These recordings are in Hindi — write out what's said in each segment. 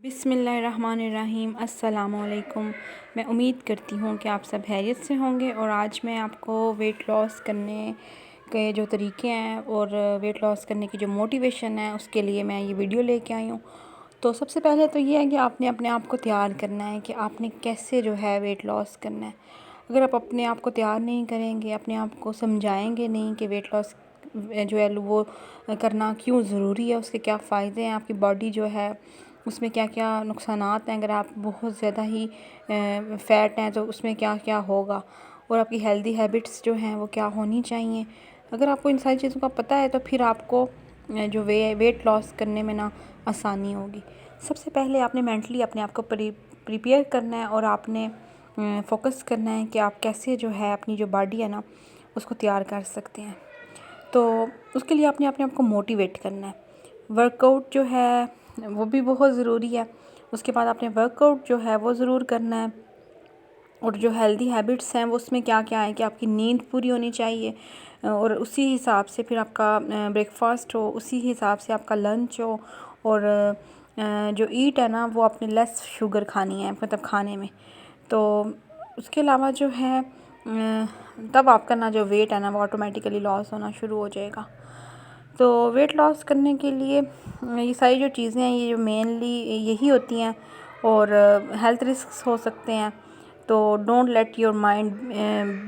बिस्मिल्लाहिर्रहमानिर्रहीम अस्सलामुअलैकुम। मैं उम्मीद करती हूँ कि आप सब खैरियत से होंगे और आज मैं आपको वेट लॉस करने के जो तरीके हैं और वेट लॉस करने की जो मोटिवेशन है उसके लिए मैं ये वीडियो लेके आई हूँ। तो सबसे पहले तो ये है कि आपने अपने आप को तैयार करना है कि आपने कैसे जो है वेट लॉस करना है। अगर आप अपने आप को तैयार नहीं करेंगे, अपने आप को समझाएंगे नहीं कि वेट लॉस जो है वो करना क्यों ज़रूरी है, उसके क्या फ़ायदे हैं, आपकी बॉडी जो है उसमें क्या क्या नुकसानात हैं, अगर आप बहुत ज़्यादा ही फ़ैट हैं तो उसमें क्या क्या होगा, और आपकी हेल्दी हैबिट्स जो हैं वो क्या होनी चाहिए। अगर आपको इन सारी चीज़ों का पता है तो फिर आपको जो वेट लॉस करने में ना आसानी होगी। सबसे पहले आपने मेंटली अपने आप को प्रिपेयर करना है और आपने फोकस करना है कि आप कैसे जो है अपनी जो बॉडी है ना उसको तैयार कर सकते हैं। तो उसके लिए आपने अपने आप को मोटिवेट करना है। वर्कआउट जो है वो भी बहुत ज़रूरी है। उसके बाद आपने वर्कआउट जो है वो ज़रूर करना है, और जो हेल्दी हैबिट्स हैं वो उसमें क्या क्या है कि आपकी नींद पूरी होनी चाहिए, और उसी हिसाब से फिर आपका ब्रेकफास्ट हो, उसी हिसाब से आपका लंच हो, और जो ईट है ना वो आपने लेस शुगर खानी है मतलब खाने में। तो उसके अलावा जो है तब आपका ना जो वेट है ना वो ऑटोमेटिकली लॉस होना शुरू हो जाएगा। तो वेट लॉस करने के लिए ये सारी जो चीज़ें हैं ये जो मेनली यही होती हैं, और हेल्थ रिस्क्स हो सकते हैं। तो don't let your mind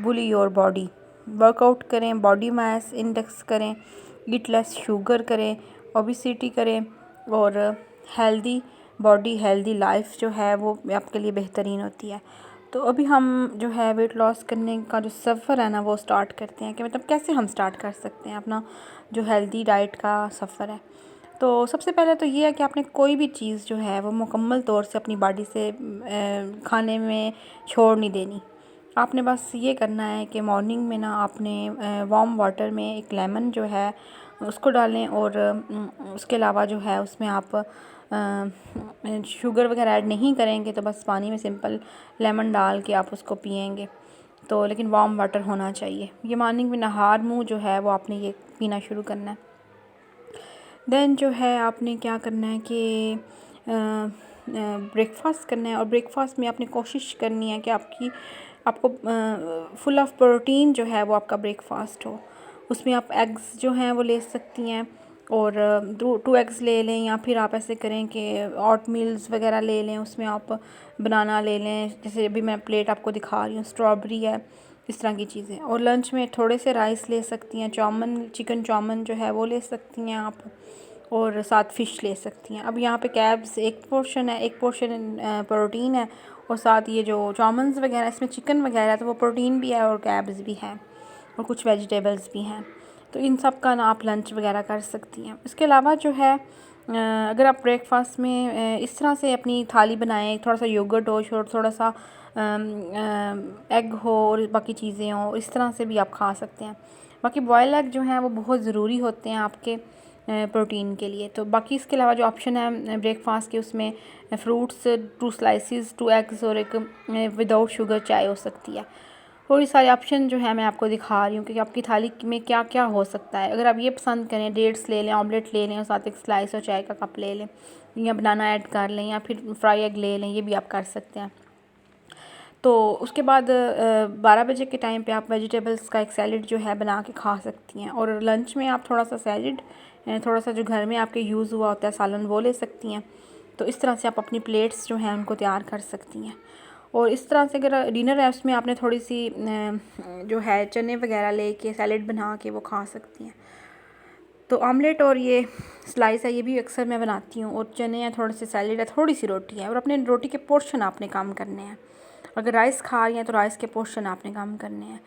bully your body. Workout करें, बॉडी मास इंडेक्स करें, ईट लेस शुगर करें, ओबेसिटी करें, और हेल्दी बॉडी हेल्दी लाइफ जो है वो आपके लिए बेहतरीन होती है। तो अभी हम जो है वेट लॉस करने का जो सफ़र है ना वो स्टार्ट करते हैं कि मतलब कैसे हम स्टार्ट कर सकते हैं अपना जो हेल्दी डाइट का सफ़र है। तो सबसे पहले तो ये है कि आपने कोई भी चीज़ जो है वो मुकम्मल तौर से अपनी बॉडी से खाने में छोड़ नहीं देनी। आपने बस ये करना है कि मॉर्निंग में ना आपने वार्म वाटर में एक लेमन जो है उसको डालें, और उसके अलावा जो है उसमें आप शुगर वगैरह ऐड नहीं करेंगे, तो बस पानी में सिंपल लेमन डाल के आप उसको पिएंगे। तो लेकिन वार्म वाटर होना चाहिए। ये मॉर्निंग में नहार मुँह जो है वो आपने ये पीना शुरू करना है। देन जो है आपने क्या करना है कि ब्रेकफास्ट करना है, और ब्रेकफास्ट में आपने कोशिश करनी है कि आपको फुल ऑफ प्रोटीन जो है वो आपका ब्रेकफास्ट हो। उसमें आप एग्स जो हैं वो ले सकती हैं, और 2 एग्स ले लें, या फिर आप ऐसे करें कि ऑट मील्स वगैरह ले लें, उसमें आप बनाना ले लें, जैसे अभी मैं प्लेट आपको दिखा रही हूँ, स्ट्रॉबेरी है, इस तरह की चीज़ें। और लंच में थोड़े से राइस ले सकती हैं, चाउमन चिकन चाउमन जो है वो ले सकती हैं आप, और साथ फ़िश ले सकती हैं। अब यहाँ पे कैब्स एक पोर्शन है, एक पोर्शन प्रोटीन है, और साथ ये जो चाउमन्स वगैरह इसमें चिकन वगैरह तो वो प्रोटीन भी है और कैब्स भी हैं, और कुछ वेजिटेबल्स भी हैं। तो इन सब का ना आप लंच वगैरह कर सकती हैं। इसके अलावा जो है अगर आप ब्रेकफास्ट में इस तरह से अपनी थाली बनाएं, थोड़ा सा योगर्ट हो, थोड़ा सा एग हो, और बाकी चीज़ें हों, इस तरह से भी आप खा सकते हैं। बाकी बॉयल एग जो हैं वो बहुत ज़रूरी होते हैं आपके प्रोटीन के लिए। तो बाकी इसके अलावा जो ऑप्शन है ब्रेकफास्ट के, उसमें फ्रूट्स 2 स्लाइसिस 2 एग्स और एक विदाउट शुगर चाय हो सकती है। और ये सारे ऑप्शन जो है मैं आपको दिखा रही हूँ कि आपकी थाली में क्या क्या हो सकता है। अगर आप ये पसंद करें, डेट्स ले लें, ऑमलेट ले लें, और साथ एक स्लाइस और चाय का कप ले लें, या बनाना ऐड कर लें, या फिर फ्राई एग ले लें, ये भी आप कर सकते हैं। तो उसके बाद 12 बजे के टाइम पे आप वेजिटेबल्स का एक सैलेड जो है बना के खा सकती हैं, और लंच में आप थोड़ा सा सैलेड, थोड़ा सा जो घर में आपके यूज़ हुआ होता है सालन वो ले सकती हैं। तो इस तरह से आप अपनी प्लेट्स जो हैं उनको तैयार कर सकती हैं। और इस तरह से अगर डिनर है उसमें आपने थोड़ी सी जो है चने वगैरह लेके सैलेड बना के वो खा सकती हैं। तो ऑमलेट और ये स्लाइस है ये भी अक्सर मैं बनाती हूँ, और चने हैं, थोड़े से सैलेड है, थोड़ी सी रोटी है, और अपने रोटी के पोर्शन आपने कम करने हैं। अगर राइस खा रही हैं तो राइस के पोर्शन आपने कम करने हैं।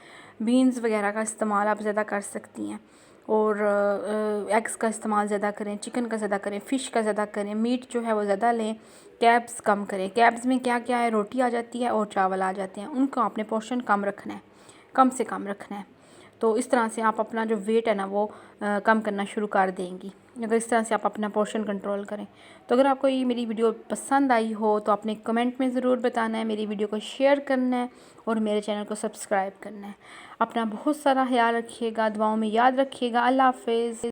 बीन्स वगैरह का इस्तेमाल आप ज़्यादा कर सकती हैं, और एग्स का इस्तेमाल ज़्यादा करें, चिकन का ज़्यादा करें, फ़िश का ज़्यादा करें, मीट जो है वो ज़्यादा लें, कैब्स कम करें। कैब्स में क्या क्या है, रोटी आ जाती है और चावल आ जाते हैं, उनको आपने पोर्शन कम रखना है, कम से कम रखना है। तो इस तरह से आप अपना जो वेट है ना वो कम करना शुरू कर देंगी, अगर इस तरह से आप अपना पोर्शन कंट्रोल करें। तो अगर आपको ये मेरी वीडियो पसंद आई हो तो आपने कमेंट में ज़रूर बताना है, मेरी वीडियो को शेयर करना है, और मेरे चैनल को सब्सक्राइब करना है। अपना बहुत सारा ख्याल रखिएगा, दुआओं में याद रखिएगा। अल्लाह हाफ़िज़।